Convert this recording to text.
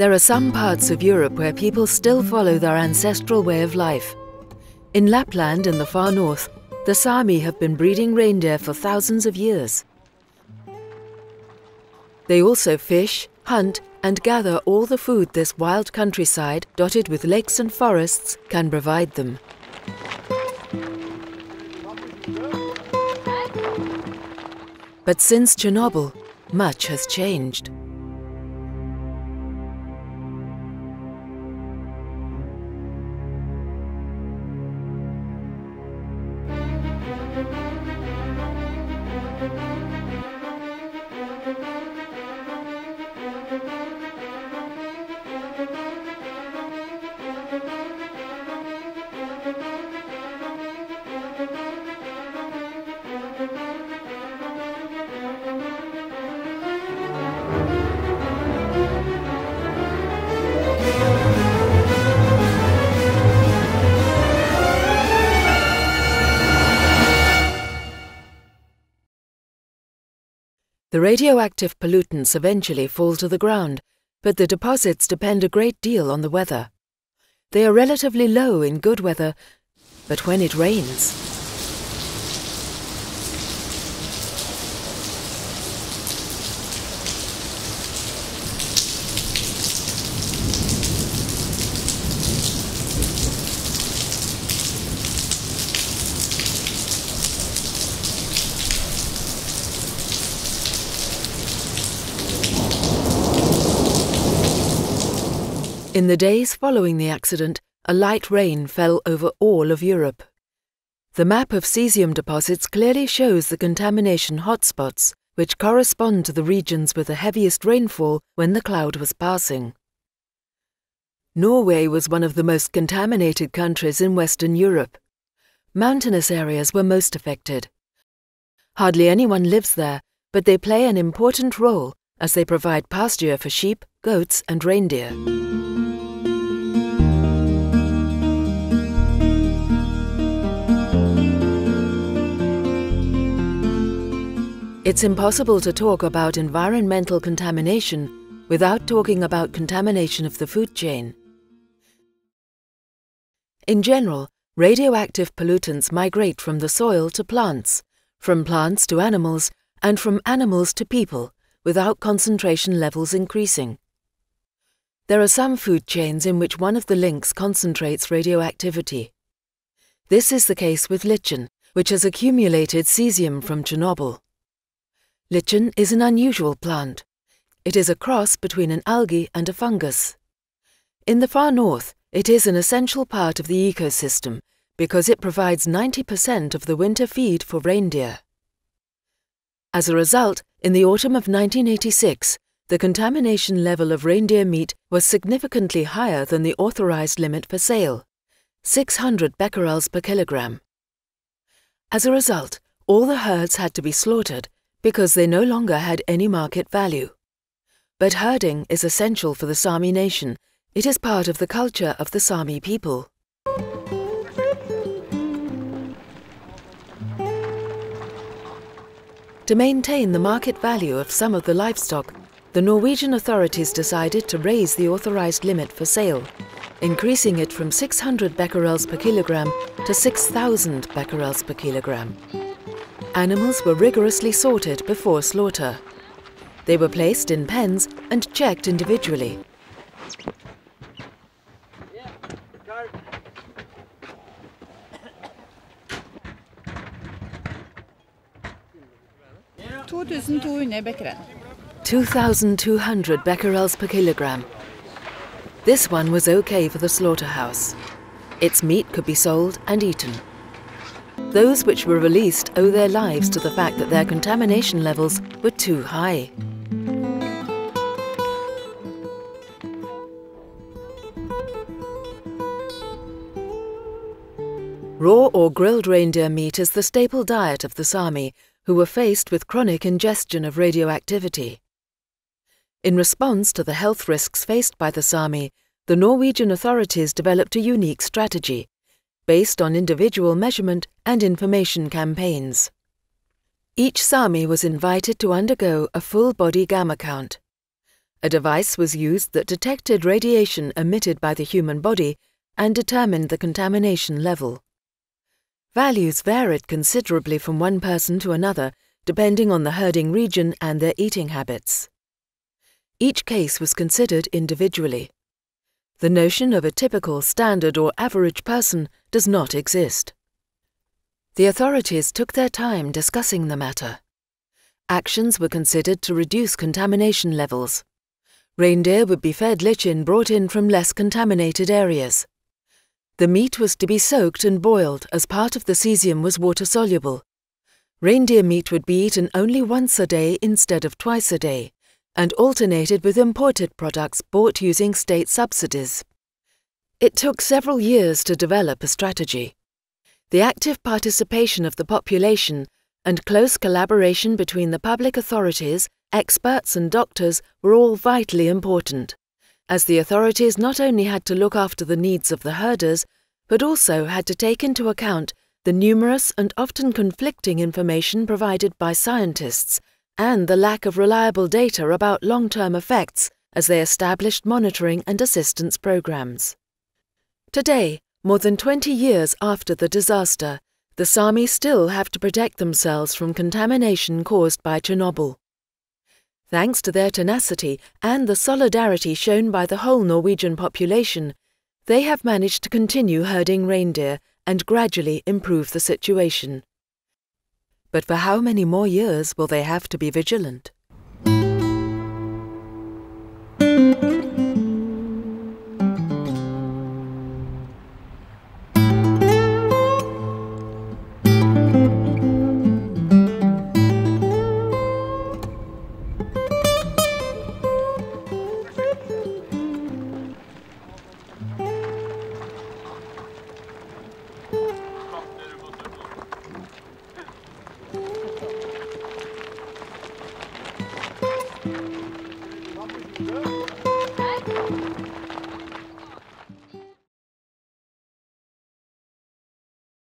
There are some parts of Europe where people still follow their ancestral way of life. In Lapland in the far north, the Sami have been breeding reindeer for thousands of years. They also fish, hunt, and gather all the food this wild countryside, dotted with lakes and forests, can provide them. But since Chernobyl, much has changed. The radioactive pollutants eventually fall to the ground, but the deposits depend a great deal on the weather. They are relatively low in good weather, but when it rains, in the days following the accident, a light rain fell over all of Europe. The map of cesium deposits clearly shows the contamination hotspots, which correspond to the regions with the heaviest rainfall when the cloud was passing. Norway was one of the most contaminated countries in Western Europe. Mountainous areas were most affected. Hardly anyone lives there, but they play an important role as they provide pasture for sheep, goats, and reindeer. It's impossible to talk about environmental contamination without talking about contamination of the food chain. In general, radioactive pollutants migrate from the soil to plants, from plants to animals, and from animals to people, without concentration levels increasing. There are some food chains in which one of the links concentrates radioactivity. This is the case with lichen, which has accumulated cesium from Chernobyl. Lichen is an unusual plant. It is a cross between an algae and a fungus. In the far north, it is an essential part of the ecosystem because it provides 90% of the winter feed for reindeer. As a result, in the autumn of 1986, the contamination level of reindeer meat was significantly higher than the authorized limit for sale, 600 becquerels per kilogram. As a result, all the herds had to be slaughtered because they no longer had any market value. But herding is essential for the Sami nation. It is part of the culture of the Sami people. To maintain the market value of some of the livestock, the Norwegian authorities decided to raise the authorized limit for sale, increasing it from 600 becquerels per kilogram to 6,000 becquerels per kilogram. Animals were rigorously sorted before slaughter. They were placed in pens and checked individually. becquerel. 2,200 becquerels per kilogram. This one was okay for the slaughterhouse. Its meat could be sold and eaten. Those which were released owe their lives to the fact that their contamination levels were too high. Raw or grilled reindeer meat is the staple diet of the Sami, who were faced with chronic ingestion of radioactivity. In response to the health risks faced by the Sami, the Norwegian authorities developed a unique strategy, based on individual measurement and information campaigns. Each Sami was invited to undergo a full-body gamma count. A device was used that detected radiation emitted by the human body and determined the contamination level. Values varied considerably from one person to another, depending on the herding region and their eating habits. Each case was considered individually. The notion of a typical, standard or average person does not exist. The authorities took their time discussing the matter. Actions were considered to reduce contamination levels. Reindeer would be fed lichen brought in from less contaminated areas. The meat was to be soaked and boiled as part of the cesium was water-soluble. Reindeer meat would be eaten only once a day instead of twice a day, and alternated with imported products bought using state subsidies. It took several years to develop a strategy. The active participation of the population and close collaboration between the public authorities, experts and doctors were all vitally important, as the authorities not only had to look after the needs of the herders, but also had to take into account the numerous and often conflicting information provided by scientists and the lack of reliable data about long-term effects as they established monitoring and assistance programs. Today, more than 20 years after the disaster, the Sami still have to protect themselves from contamination caused by Chernobyl. Thanks to their tenacity and the solidarity shown by the whole Norwegian population, they have managed to continue herding reindeer and gradually improve the situation. But for how many more years will they have to be vigilant? Good.